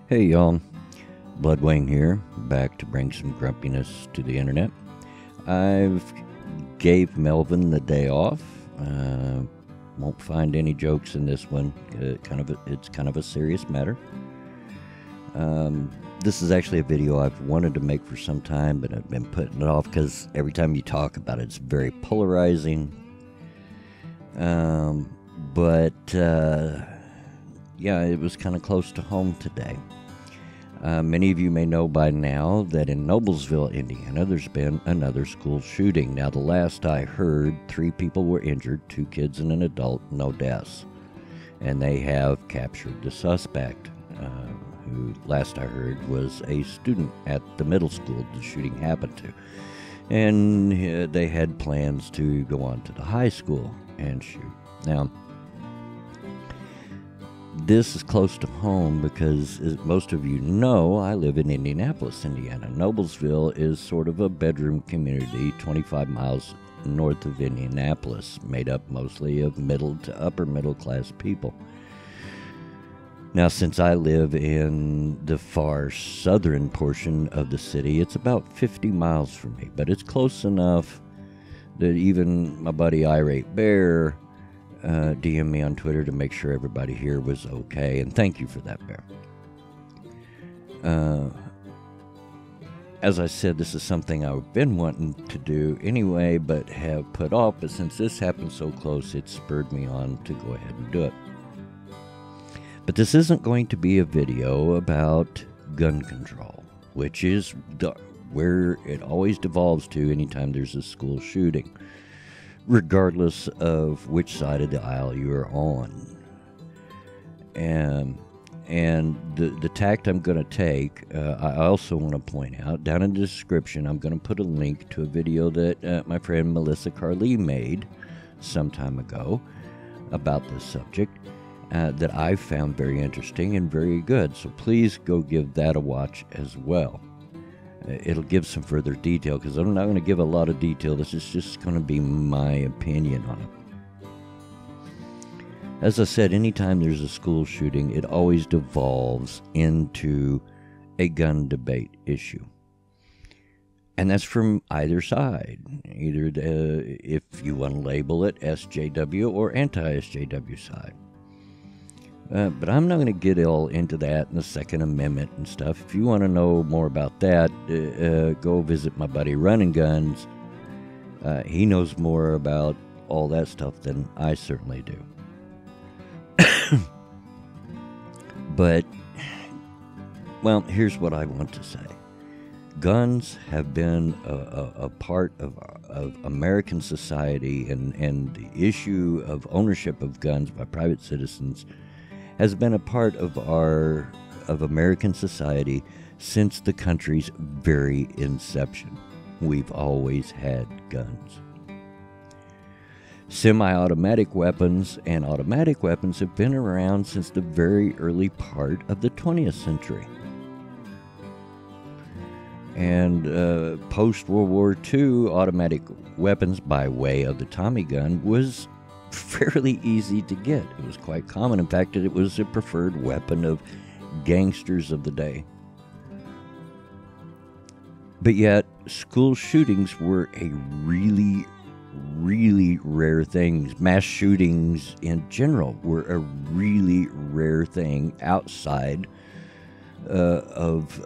Hey y'all, Bloodwing here, back to bring some grumpiness to the internet. I've gave Melvin the day off. Won't find any jokes in this one. It's kind of a serious matter. This is actually a video I've wanted to make for some time, but I've been putting it off because every time you talk about it, it's very polarizing. Yeah, it was kind of close to home today. Many of you may know by now that in Noblesville, Indiana, there's been another school shooting. Now, the last I heard, 3 people were injured, 2 kids and an adult, no deaths. And they have captured the suspect, who, last I heard, was a student at the middle school the shooting happened to. And they had plans to go on to the high school and shoot. Now, this is close to home because, as most of you know, I live in Indianapolis, Indiana. Noblesville is sort of a bedroom community 25 miles north of Indianapolis, made up mostly of middle to upper middle class people. Now, since I live in the far southern portion of the city, it's about 50 miles from me, but it's close enough that even my buddy Irate Bear DM me on Twitter to make sure everybody here was okay, and thank you for that, Bear. As I said, this is something I've been wanting to do anyway, but have put off, but since this happened so close, it spurred me on to go ahead and do it. But this isn't going to be a video about gun control, which is where it always devolves to anytime there's a school shooting, regardless of which side of the aisle you are on. And the tact I'm going to take, I also want to point out, down in the description, I'm going to put a link to a video that my friend Melissa Carlee made some time ago about this subject that I found very interesting and very good. So please go give that a watch as well. It'll give some further detail because I'm not going to give a lot of detail. This is just going to be my opinion on it. As I said, anytime there's a school shooting, it always devolves into a gun debate issue. And that's from either side. Either if you want to label it SJW or anti-SJW side. But I'm not going to get all into that and the Second Amendment and stuff. If you want to know more about that, go visit my buddy Running Guns. He knows more about all that stuff than I certainly do. But, well, here's what I want to say. Guns have been a part of American society, and the issue of ownership of guns by private citizens has been a part of American society since the country's very inception. We've always had guns. Semi-automatic weapons and automatic weapons have been around since the very early part of the 20th century. And post-World War II, automatic weapons by way of the Tommy gun was fairly easy to get. It was quite common. In fact, it was a preferred weapon of gangsters of the day. But yet, school shootings were a really, really rare thing. Mass shootings in general were a really rare thing outside of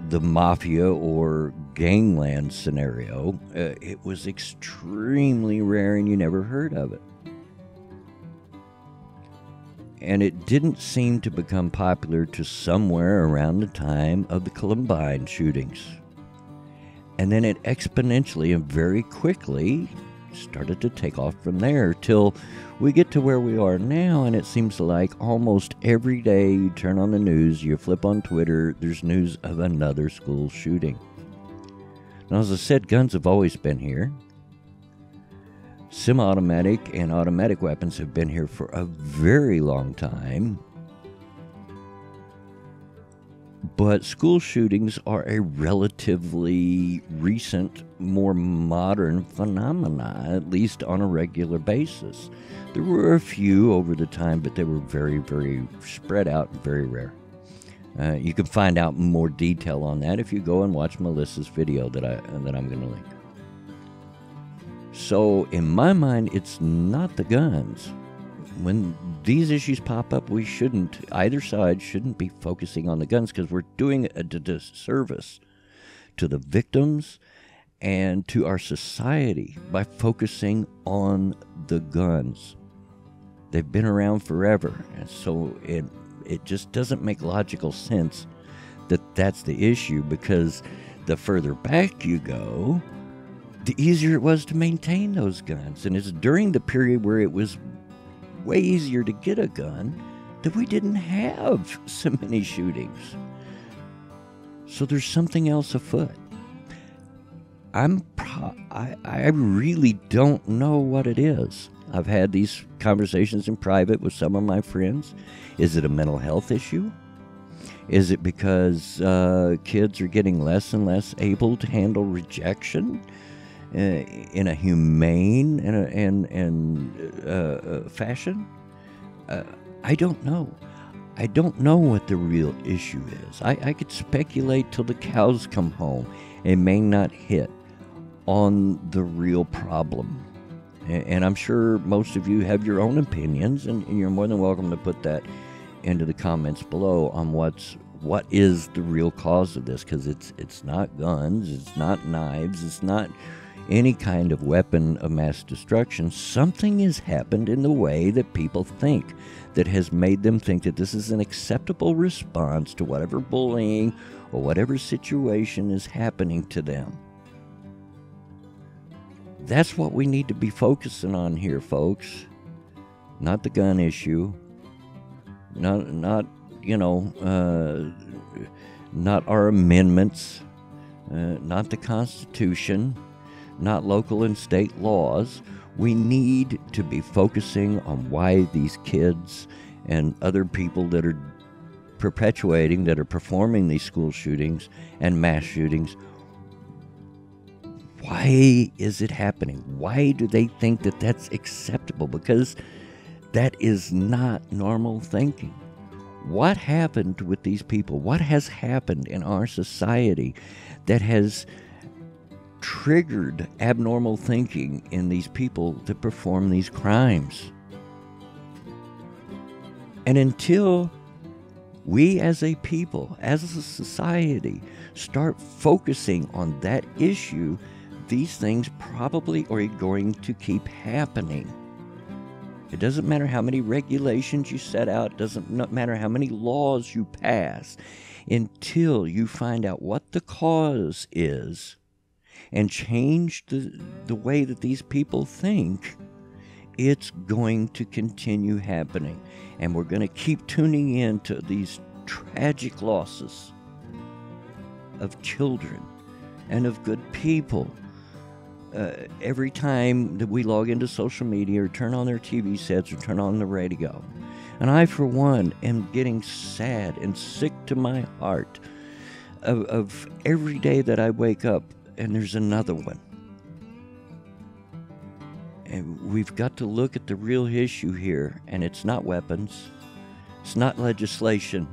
the mafia or gangland scenario. It was extremely rare and you never heard of it. And it didn't seem to become popular to somewhere around the time of the Columbine shootings. And then it exponentially and very quickly started to take off from there till we get to where we are now, and it seems like almost every day you turn on the news, you flip on Twitter, there's news of another school shooting. Now, as I said, guns have always been here. Semi-automatic and automatic weapons have been here for a very long time. But school shootings are a relatively recent, more modern phenomena, at least on a regular basis. There were a few over the time, but they were very, very spread out and very rare. You can find out more detail on that if you go and watch Melissa's video that I'm going to link. So in my mind, it's not the guns. When these issues pop up, either side shouldn't be focusing on the guns, because we're doing a disservice to the victims and to our society by focusing on the guns. They've been around forever, and so it just doesn't make logical sense that that's the issue, because the further back you go, the easier it was to maintain those guns. And it's during the period where it was way easier to get a gun that we didn't have so many shootings. So there's something else afoot. I really don't know what it is. I've had these conversations in private with some of my friends. Is it a mental health issue? Is it because kids are getting less and less able to handle rejection in a humane fashion? I don't know. I don't know what the real issue is. I could speculate till the cows come home. It may not hit on the real problem. And I'm sure most of you have your own opinions, and you're more than welcome to put that into the comments below on what is the real cause of this, because it's not guns, it's not knives, it's not any kind of weapon of mass destruction. Something has happened in the way that people think that has made them think that this is an acceptable response to whatever bullying or whatever situation is happening to them. That's what we need to be focusing on here, folks. Not the gun issue. Not our amendments. Not the Constitution. Not local and state laws. We need to be focusing on why these kids and other people that are performing these school shootings and mass shootings, why is it happening? Why do they think that that's acceptable? Because that is not normal thinking. What happened with these people? What has happened in our society that has triggered abnormal thinking in these people that perform these crimes? And until we as a people, as a society, start focusing on that issue, these things probably are going to keep happening. It doesn't matter how many regulations you set out, it doesn't matter how many laws you pass, until you find out what the cause is and change the way that these people think, it's going to continue happening. And we're going to keep tuning in to these tragic losses of children and of good people. Every time that we log into social media or turn on their TV sets or turn on the radio. And I, for one, am getting sad and sick to my heart of every day that I wake up and there's another one. And we've got to look at the real issue here, and it's not weapons. It's not legislation.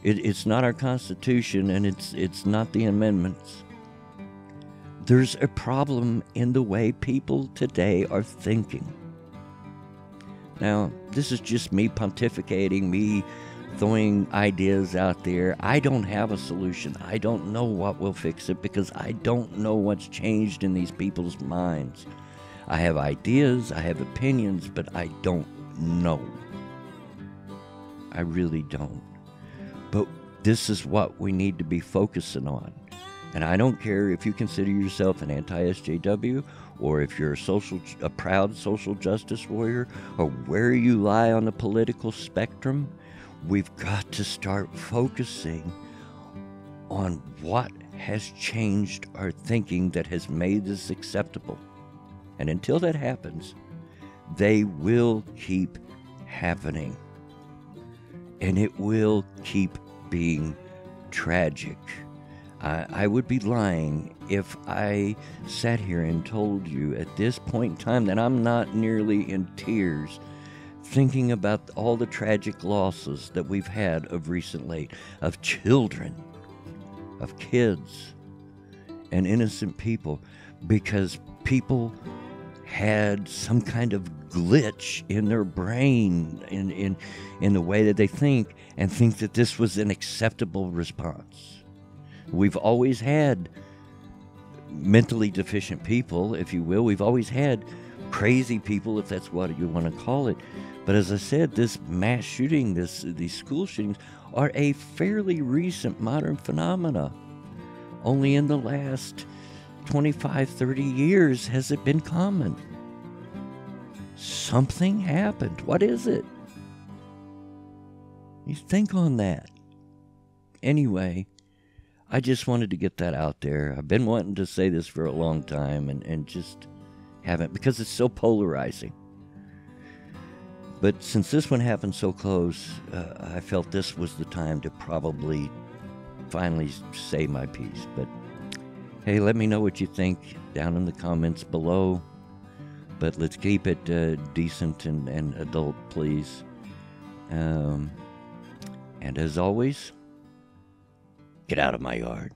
It's not our Constitution, and it's not the amendments. There's a problem in the way people today are thinking. Now, this is just me pontificating, me throwing ideas out there. I don't have a solution. I don't know what will fix it, because I don't know what's changed in these people's minds. I have ideas, I have opinions, but I don't know. I really don't. But this is what we need to be focusing on. And I don't care if you consider yourself an anti-SJW, or if you're a proud social justice warrior, or where you lie on the political spectrum. We've got to start focusing on what has changed our thinking that has made this acceptable. And until that happens, they will keep happening. And it will keep being tragic. I would be lying if I sat here and told you at this point in time that I'm not nearly in tears thinking about all the tragic losses that we've had of recent late, of children, of kids, and innocent people, because people had some kind of glitch in their brain, in the way that they think, and think that this was an acceptable response. We've always had mentally deficient people, if you will. We've always had crazy people, if that's what you want to call it. But as I said, this mass shooting, these school shootings, are a fairly recent modern phenomena. Only in the last 25, 30 years has it been common. Something happened. What is it? You think on that. Anyway, I just wanted to get that out there. I've been wanting to say this for a long time and just haven't, because it's so polarizing. But since this one happened so close, I felt this was the time to probably finally say my piece. But hey, let me know what you think down in the comments below. But let's keep it decent and adult, please. And as always, get out of my yard.